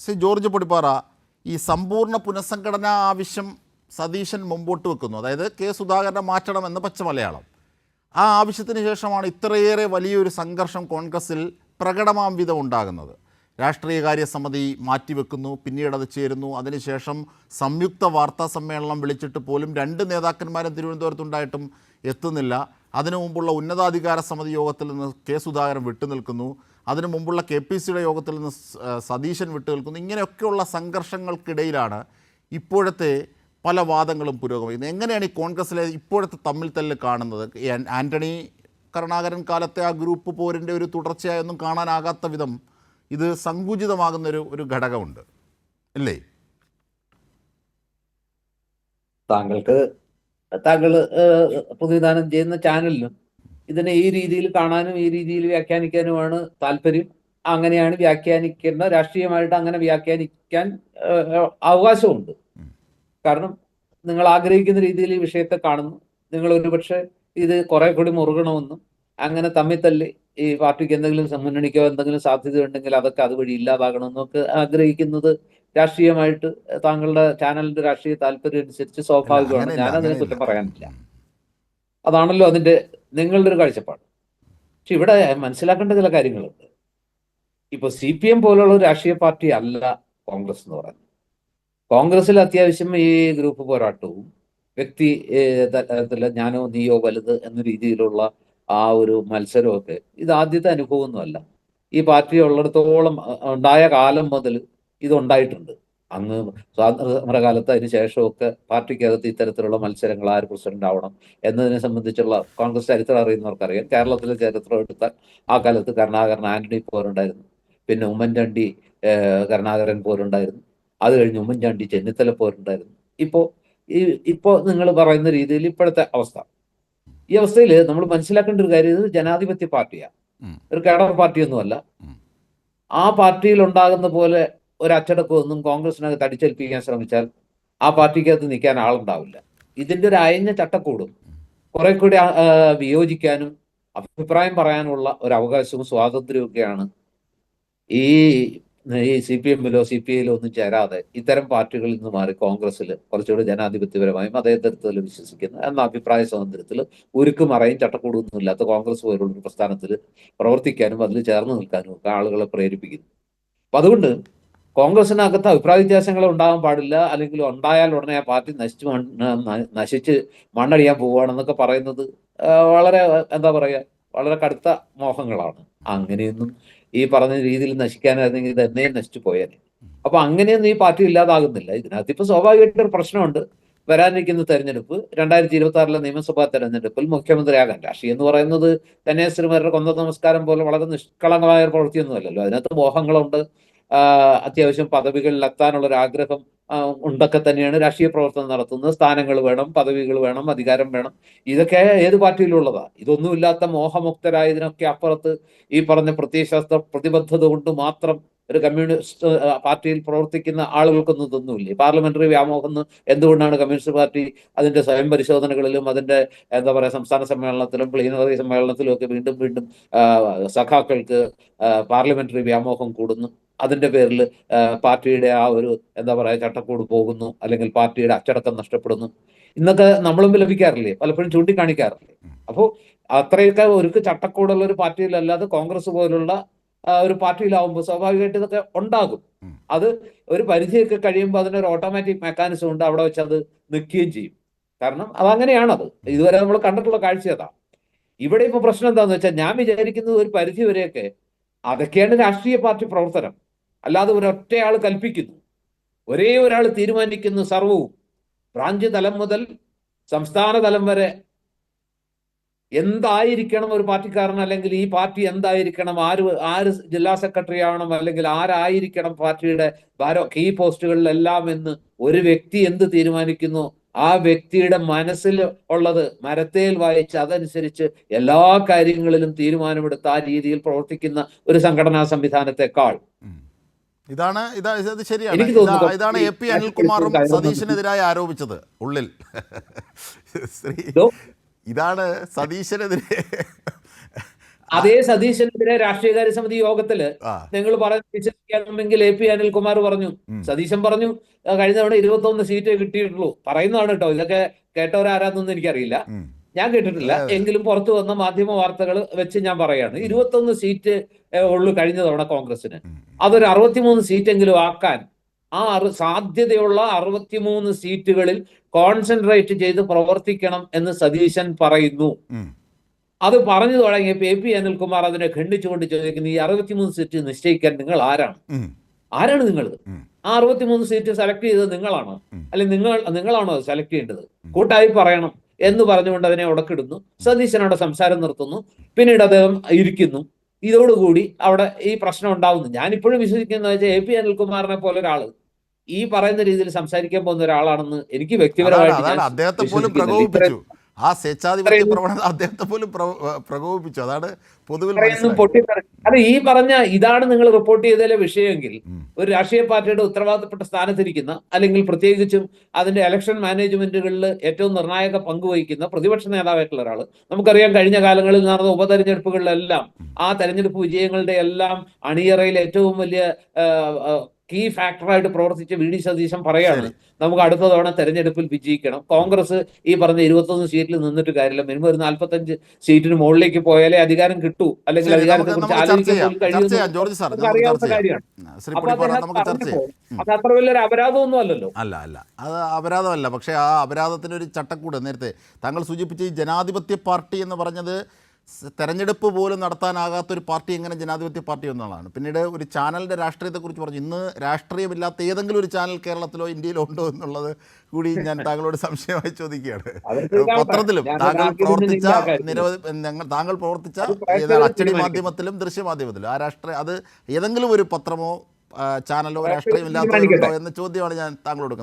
Shri George Podippara, ഈ സമ്പൂർണ്ണ പുനഃസംഘടനാ ആവശ്യം സതീശൻ മുമ്പോട്ട് വെക്കുന്നു. അതായത് കെ സുധാകരനെ മാറ്റണമെന്ന് പച്ച മലയാളം. ആ ആവശ്യത്തിന് ശേഷമാണ് ഇത്രയേറെ വലിയൊരു സംഘർഷം കോൺഗ്രസിൽ പ്രകടമാം വിധം ഉണ്ടാകുന്നത്. രാഷ്ട്രീയകാര്യ സമിതി മാറ്റിവെക്കുന്നു, പിന്നീട് അത് ചേരുന്നു. അതിനുശേഷം സംയുക്ത വാർത്താ സമ്മേളനം വിളിച്ചിട്ട് പോലും 2 നേതാക്കന്മാരും തിരുവനന്തപുരത്തുണ്ടായിട്ടും എത്തുന്നില്ല. അതിനു മുമ്പുള്ള ഉന്നതാധികാര സമിതി യോഗത്തിൽ നിന്ന് കെ സുധാകരൻ വിട്ടുനിൽക്കുന്നു. അതിനു മുമ്പുള്ള KPCയുടെ യോഗത്തിൽ നിന്ന് സതീശൻ വിട്ടുനിൽക്കുന്നു. ഇങ്ങനെയൊക്കെയുള്ള സംഘർഷങ്ങൾക്കിടയിലാണ് ഇപ്പോഴത്തെ പല വാദങ്ങളും പുരോഗമിക്കുന്നത്. എങ്ങനെയാണ് ഈ കോൺഗ്രസ്സിലെ ഇപ്പോഴത്തെ തമ്മിൽ തല്ല് കാണുന്നത്? ആൻ്റണി കരുണാകരൻ കാലത്തെ ആ ഗ്രൂപ്പ് പോരിൻ്റെ ഒരു തുടർച്ചയായൊന്നും കാണാനാകാത്ത വിധം ഇത് സങ്കുചിതമാകുന്നൊരു ഘടകമുണ്ട് അല്ലേ? താങ്കൾ പ്രതിനിധാനം ചെയ്യുന്ന ചാനലിനും ഇതിനെ ഈ രീതിയിൽ കാണാനും ഈ രീതിയിൽ വ്യാഖ്യാനിക്കാനുമാണ് താല്പര്യം. അങ്ങനെയാണ് വ്യാഖ്യാനിക്കേണ്ട, രാഷ്ട്രീയമായിട്ട് അങ്ങനെ വ്യാഖ്യാനിക്കാൻ അവകാശമുണ്ട്. കാരണം നിങ്ങൾ ആഗ്രഹിക്കുന്ന രീതിയിൽ ഈ വിഷയത്തെ കാണുന്നു. നിങ്ങൾ ഒരുപക്ഷെ ഇത് കുറെ കൂടി മുറുകണമെന്നും അങ്ങനെ തമ്മിൽ തല്ലി ഈ പാർട്ടിക്ക് എന്തെങ്കിലും മുന്നണിക്കോ എന്തെങ്കിലും സാധ്യത ഉണ്ടെങ്കിൽ അതൊക്കെ അതുവഴി ഇല്ലാതാകണമെന്നൊക്കെ ആഗ്രഹിക്കുന്നത് രാഷ്ട്രീയമായിട്ട് താങ്കളുടെ ചാനലിന്റെ രാഷ്ട്രീയ താല്പര്യം അനുസരിച്ച് സ്വാഭാവികമാണ്. ഞാനതിനെ കുറ്റം പറയാനില്ല. അതാണല്ലോ അതിന്റെ നിങ്ങളുടെ ഒരു കാഴ്ചപ്പാട്. പക്ഷെ ഇവിടെ മനസ്സിലാക്കേണ്ട ചില കാര്യങ്ങളുണ്ട്. ഇപ്പൊ CPM പോലുള്ള ഒരു രാഷ്ട്രീയ പാർട്ടി അല്ല കോൺഗ്രസ് എന്ന് പറയുന്നത്. കോൺഗ്രസിൽ അത്യാവശ്യം ഈ ഗ്രൂപ്പ് പോരാട്ടവും വ്യക്തി തലത്തില് ഞാനോ നീയോ വലുത് എന്ന രീതിയിലുള്ള ആ ഒരു മത്സരമൊക്കെ ഇത് ആദ്യത്തെ അനുഭവമൊന്നുമല്ല. ഈ പാർട്ടി ഉള്ളിടത്തോളം ഉണ്ടായ കാലം മുതൽ ഇതുണ്ടായിട്ടുണ്ട്. അങ്ങ് സ്വാതന്ത്ര്യ സമരകാലത്ത് അതിന് ശേഷമൊക്കെ പാർട്ടിക്കകത്ത് ഇത്തരത്തിലുള്ള മത്സരങ്ങൾ, ആര് പ്രസിഡന്റ് ആവണം എന്നതിനെ സംബന്ധിച്ചുള്ള കോൺഗ്രസ് ചരിത്രം അറിയുന്നവർക്കറിയാം. കേരളത്തിലെ ചരിത്രം എടുത്താൽ ആ കാലത്ത് കരുണാകരൻ ആന്റണി പോരുണ്ടായിരുന്നു, പിന്നെ ഉമ്മൻചാണ്ടി കരുണാകരൻ പോരുണ്ടായിരുന്നു, അത് കഴിഞ്ഞ് ഉമ്മൻചാണ്ടി ചെന്നിത്തല പോരുണ്ടായിരുന്നു. ഇപ്പോ നിങ്ങൾ പറയുന്ന രീതിയിൽ ഇപ്പോഴത്തെ അവസ്ഥ, ഈ അവസ്ഥയിൽ നമ്മൾ മനസ്സിലാക്കേണ്ട ഒരു കാര്യം, ഇത് ജനാധിപത്യ പാർട്ടിയാണ്, ഒരു കേഡർ പാർട്ടിയൊന്നുമല്ല. ആ പാർട്ടിയിൽ ഉണ്ടാകുന്ന പോലെ ഒരു അച്ചടക്കമൊന്നും കോൺഗ്രസിനകത്ത് അടിച്ചേൽപ്പിക്കാൻ ശ്രമിച്ചാൽ ആ പാർട്ടിക്കകത്ത് നിൽക്കാൻ ആളുണ്ടാവില്ല. ഇതിന്റെ ഒരു അയഞ്ഞ ചട്ടക്കൂടും കുറെ കൂടി വിയോജിക്കാനും അഭിപ്രായം പറയാനുള്ള ഒരു അവകാശവും സ്വാതന്ത്ര്യവും ഒക്കെയാണ് ഈ CPM-ലോ CPI-ലോ ഒന്നും ചേരാതെ ഇത്തരം പാർട്ടികളിൽ നിന്ന് മാറി കോൺഗ്രസ്സിൽ കുറച്ചുകൂടി ജനാധിപത്യപരമായും അതേതരത്തിൽ വിശ്വസിക്കുന്ന എന്ന അഭിപ്രായ സ്വാതന്ത്ര്യത്തിൽ ഉരുക്കും മറയും ചട്ടക്കൂടൊന്നും ഇല്ലാത്ത കോൺഗ്രസ് പോലുള്ള ഒരു പ്രസ്ഥാനത്തിൽ പ്രവർത്തിക്കാനും അതിൽ ചേർന്ന് നിൽക്കാനും ഒക്കെ ആളുകളെ പ്രേരിപ്പിക്കുന്നു. അപ്പൊ അതുകൊണ്ട് കോൺഗ്രസിനകത്ത് അഭിപ്രായ വ്യത്യാസങ്ങൾ ഉണ്ടാകാൻ പാടില്ല, അല്ലെങ്കിൽ ഉണ്ടായാൽ ഉടനെ ആ പാർട്ടി നശിച്ച് മണ്ണടിയാൻ പോവുകയാണെന്നൊക്കെ പറയുന്നത് വളരെ എന്താ പറയുക, വളരെ കടുത്ത മോഹങ്ങളാണ്. അങ്ങനെയൊന്നും ഈ പറഞ്ഞ രീതിയിൽ നശിക്കാനായിരുന്നെങ്കിൽ ഇത് എന്നേ നശിച്ചു പോയേനെ. അപ്പൊ അങ്ങനെയൊന്നും ഈ പാർട്ടി ഇല്ലാതാകുന്നില്ല. ഇതിനകത്ത് ഇപ്പൊ സ്വാഭാവികമായിട്ടൊരു പ്രശ്നമുണ്ട്. വരാനിരിക്കുന്ന തെരഞ്ഞെടുപ്പ് 2026 നിയമസഭാ തെരഞ്ഞെടുപ്പിൽ മുഖ്യമന്ത്രിയാകാൻ, രാഷ്ട്രീയം എന്ന് പറയുന്നത് കന്യാസ്ത്രീമാരുടെ കൊന്ത നമസ്കാരം പോലെ വളരെ നിഷ്കളങ്കമായ ഒരു പ്രവൃത്തിയൊന്നുമല്ലല്ലോ. അതിനകത്ത് മോഹങ്ങളുണ്ട്, അത്യാവശ്യം പദവികളിൽ എത്താനുള്ള ഒരു ആഗ്രഹം ഉണ്ടൊക്കെ തന്നെയാണ് രാഷ്ട്രീയ പ്രവർത്തനം നടത്തുന്നത്. സ്ഥാനങ്ങൾ വേണം, പദവികൾ വേണം, അധികാരം വേണം. ഇതൊക്കെ ഏത് പാർട്ടിയിലുള്ളതാ. ഇതൊന്നുമില്ലാത്ത മോഹമുക്തരായ ഇതിനൊക്കെ അപ്പുറത്ത് ഈ പറഞ്ഞ പ്രത്യയശാസ്ത്ര പ്രതിബദ്ധത കൊണ്ട് മാത്രം ഒരു കമ്മ്യൂണിസ്റ്റ് പാർട്ടിയിൽ പ്രവർത്തിക്കുന്ന ആളുകൾക്കൊന്നും ഇതൊന്നുമില്ല. പാർലമെന്ററി വ്യാമോഹം എന്തുകൊണ്ടാണ് കമ്മ്യൂണിസ്റ്റ് പാർട്ടി അതിന്റെ സ്വയം പരിശോധനകളിലും അതിന്റെ എന്താ പറയുക സംസ്ഥാന സമ്മേളനത്തിലും പ്ലീനറി സമ്മേളനത്തിലും ഒക്കെ വീണ്ടും വീണ്ടും സഖാക്കൾക്ക് പാർലമെന്ററി വ്യാമോഹം കൂടുന്നു. അതിന്റെ പേരിൽ പാർട്ടിയുടെ ആ ഒരു എന്താ പറയുക ചട്ടക്കൂട് പോകുന്നു, അല്ലെങ്കിൽ പാർട്ടിയുടെ അച്ചടക്കം നഷ്ടപ്പെടുന്നു. ഇന്നൊക്കെ നമ്മളും ലഭിക്കാറില്ലേ, പലപ്പോഴും ചൂണ്ടിക്കാണിക്കാറില്ലേ. അപ്പോൾ അത്രയൊക്കെ ഒരു ചട്ടക്കൂടുള്ള ഒരു പാർട്ടിയിലല്ലാതെ കോൺഗ്രസ് പോലുള്ള ഒരു പാർട്ടിയിലാവുമ്പോൾ സ്വാഭാവികമായിട്ട് ഇതൊക്കെ ഉണ്ടാകും. അത് ഒരു പരിധിയൊക്കെ കഴിയുമ്പോൾ അതിനൊരു ഓട്ടോമാറ്റിക് മെക്കാനിസം ഉണ്ട്, അവിടെ വെച്ച് അത് നിൽക്കുകയും ചെയ്യും. കാരണം അതങ്ങനെയാണത്. ഇതുവരെ നമ്മൾ കണ്ടിട്ടുള്ള കാഴ്ച അതാ. ഇവിടെ ഇപ്പൊ പ്രശ്നം എന്താന്ന് വെച്ചാൽ, ഞാൻ വിചാരിക്കുന്നത് ഒരു പരിധി വരെയൊക്കെ അതൊക്കെയാണ് രാഷ്ട്രീയ പാർട്ടി പ്രവർത്തനം. അല്ലാതെ ഒരൊറ്റയാൾ കൽപ്പിക്കുന്നു, ഒരേ ഒരാൾ തീരുമാനിക്കുന്നു സർവവും, ബ്രാഞ്ച് തലം മുതൽ സംസ്ഥാന തലം വരെ എന്തായിരിക്കണം ഒരു പാർട്ടിക്കാരൻ, അല്ലെങ്കിൽ ഈ പാർട്ടി എന്തായിരിക്കണം, ആര് ജില്ലാ സെക്രട്ടറി ആവണം, അല്ലെങ്കിൽ ആരായിരിക്കണം പാർട്ടിയുടെ കീ പോസ്റ്റുകളിലെല്ലാം എന്ന് ഒരു വ്യക്തി എന്ത് തീരുമാനിക്കുന്നു, ആ വ്യക്തിയുടെ മനസ്സിൽ ഉള്ളത് മരത്തേൽ വായിച്ച് അതനുസരിച്ച് എല്ലാ കാര്യങ്ങളിലും തീരുമാനമെടുത്ത് ആ രീതിയിൽ പ്രവർത്തിക്കുന്ന ഒരു സംഘടനാ സംവിധാനത്തെക്കാൾ ഇത് ശരിയാണ്. ഇതാണ് AP അനിൽകുമാറും സതീശനെതിരായി ആരോപിച്ചത് ഉള്ളിൽ. ഇതാണ് സതീശനെതിരെ അതേ സതീശനെതിരെ രാഷ്ട്രീയകാര്യ സമിതി യോഗത്തില് ആ നിങ്ങൾ പറയുന്നത് വിശ്വസിക്കാമെങ്കിൽ AP അനിൽകുമാർ പറഞ്ഞു, സതീശൻ പറഞ്ഞു, കഴിഞ്ഞ തവണ 21 സീറ്റ് കിട്ടിയിട്ടുള്ളൂ. പറയുന്നതാണ് കേട്ടോ, ഇതൊക്കെ കേട്ടവരാരാന്നൊന്നും എനിക്കറിയില്ല, ഞാൻ കേട്ടിട്ടില്ല. എങ്കിലും പുറത്തു വന്ന മാധ്യമ വാർത്തകൾ വെച്ച് ഞാൻ പറയാണ്, 21 സീറ്റ് ഉള്ളൂ കഴിഞ്ഞ തവണ കോൺഗ്രസിന്. അതൊരു 63 സീറ്റെങ്കിലും ആക്കാൻ സാധ്യതയുള്ള 63 സീറ്റുകളിൽ കോൺസെൻട്രേറ്റ് ചെയ്ത് പ്രവർത്തിക്കണം എന്ന് സതീശൻ പറയുന്നു. അത് പറഞ്ഞു തുടങ്ങിയപ്പോൾ AP അനിൽകുമാർ അതിനെ ഖണ്ഡിച്ചുകൊണ്ട് ചോദിക്കുന്നു, ഈ 63 സീറ്റ് നിശ്ചയിക്കാൻ നിങ്ങൾ ആരാണ്? നിങ്ങൾ? ആ 63 സീറ്റ് സെലക്ട് ചെയ്തത് നിങ്ങളാണോ? അല്ലെങ്കിൽ നിങ്ങളാണോ സെലക്ട് ചെയ്യേണ്ടത്? കൂട്ടായി പറയണം എന്ന് പറഞ്ഞുകൊണ്ട് അതിനെ ഉടക്കിടുന്നു. സതീശനോട് സംസാരം നിർത്തുന്നു. പിന്നീട് അദ്ദേഹം ഇരിക്കുന്നു. ഇതോടുകൂടി അവിടെ ഈ പ്രശ്നം ഉണ്ടാവുന്നു. ഞാനിപ്പോഴും വിശ്വസിക്കുന്നത് വെച്ചാൽ AP അനിൽകുമാറിനെ പോലെ ഒരാള് ഈ പറയുന്ന രീതിയിൽ സംസാരിക്കാൻ പോകുന്ന ഒരാളാണെന്ന് എനിക്ക് വ്യക്തിപരമായിട്ട് ഞാൻ അദ്ദേഹത്തെ പോലും വിശ്വസിക്കുന്നില്ല. പ്രകോപിപ്പിച്ചു. ആ സ്വേച്ഛാധിപത്യ പ്രവണത അദ്ദേഹത്തെ പോലും പ്രകോപിപ്പിച്ചു. അതാണ് പൊതുവിൽ അത് ഈ പറഞ്ഞ ഇതാണ് നിങ്ങൾ റിപ്പോർട്ട് ചെയ്തതിലെ വിഷയമെങ്കിൽ, ഒരു രാഷ്ട്രീയ പാർട്ടിയുടെ ഉത്തരവാദിത്തപ്പെട്ട സ്ഥാനത്തിരിക്കുന്ന, അല്ലെങ്കിൽ പ്രത്യേകിച്ചും അതിന്റെ ഇലക്ഷൻ മാനേജ്മെന്റുകളിൽ ഏറ്റവും നിർണായക പങ്കുവഹിക്കുന്ന പ്രതിപക്ഷ നേതാവായിട്ടുള്ള ഒരാൾ, നമുക്കറിയാം കഴിഞ്ഞ കാലങ്ങളിൽ നടന്ന ഉപതെരഞ്ഞെടുപ്പുകളിലെല്ലാം ആ തെരഞ്ഞെടുപ്പ് വിജയങ്ങളുടെ എല്ലാം അണിയറയിൽ ഏറ്റവും വലിയ കീ ഫാക്ടറായിട്ട് പ്രവർത്തിച്ച VD സതീശൻ പറയാണ്, നമുക്ക് അടുത്ത തവണ തെരഞ്ഞെടുപ്പിൽ വിജയിക്കണം. കോൺഗ്രസ് ഈ പറഞ്ഞ 21 സീറ്റിൽ നിന്നിട്ട് കാര്യമില്ല, മിനിമം ഒരു 45 സീറ്റിന് മുകളിലേക്ക് പോയാലേ അധികാരം കിട്ടൂ, അല്ലെങ്കിൽ അധികാരത്തെ കുറിച്ച് ആലോചിക്കാൻ അറിയാവുന്ന കാര്യമാണ്. അപ്പൊ അത് അത്ര വലിയൊരു അപരാധമൊന്നും അല്ലല്ലോ. അല്ല, അത് അപരാധമല്ല. പക്ഷേ ആ അപരാധത്തിനൊരു ചട്ടക്കൂട്, നേരത്തെ താങ്കൾ സൂചിപ്പിച്ച ഈ ജനാധിപത്യ പാർട്ടി എന്ന് പറഞ്ഞത് തെരഞ്ഞെടുപ്പ് പോലും നടത്താനാകാത്തൊരു പാർട്ടി എങ്ങനെ ജനാധിപത്യ പാർട്ടി എന്നുള്ളതാണ്. പിന്നീട് ഒരു ചാനലിൻ്റെ രാഷ്ട്രീയത്തെക്കുറിച്ച് പറഞ്ഞു. ഇന്ന് രാഷ്ട്രീയമില്ലാത്ത ഏതെങ്കിലും ഒരു ചാനൽ കേരളത്തിലോ ഇന്ത്യയിലോ ഉണ്ടോ എന്നുള്ളത് കൂടി ഞാൻ താങ്കളോട് സംശയമായി ചോദിക്കുകയാണ്. പത്രത്തിലും താങ്കൾ പ്രവർത്തിച്ച അച്ചടി മാധ്യമത്തിലും ദൃശ്യമാധ്യമത്തിലും ആ രാഷ്ട്രീയ, അത് ഏതെങ്കിലും ഒരു പത്രമോ ചാനലോ രാഷ്ട്രീയമില്ലാത്തവരുണ്ടോ എന്ന ചോദ്യമാണ് ഞാൻ താങ്കളോട് കൊടുക്കുന്നത്.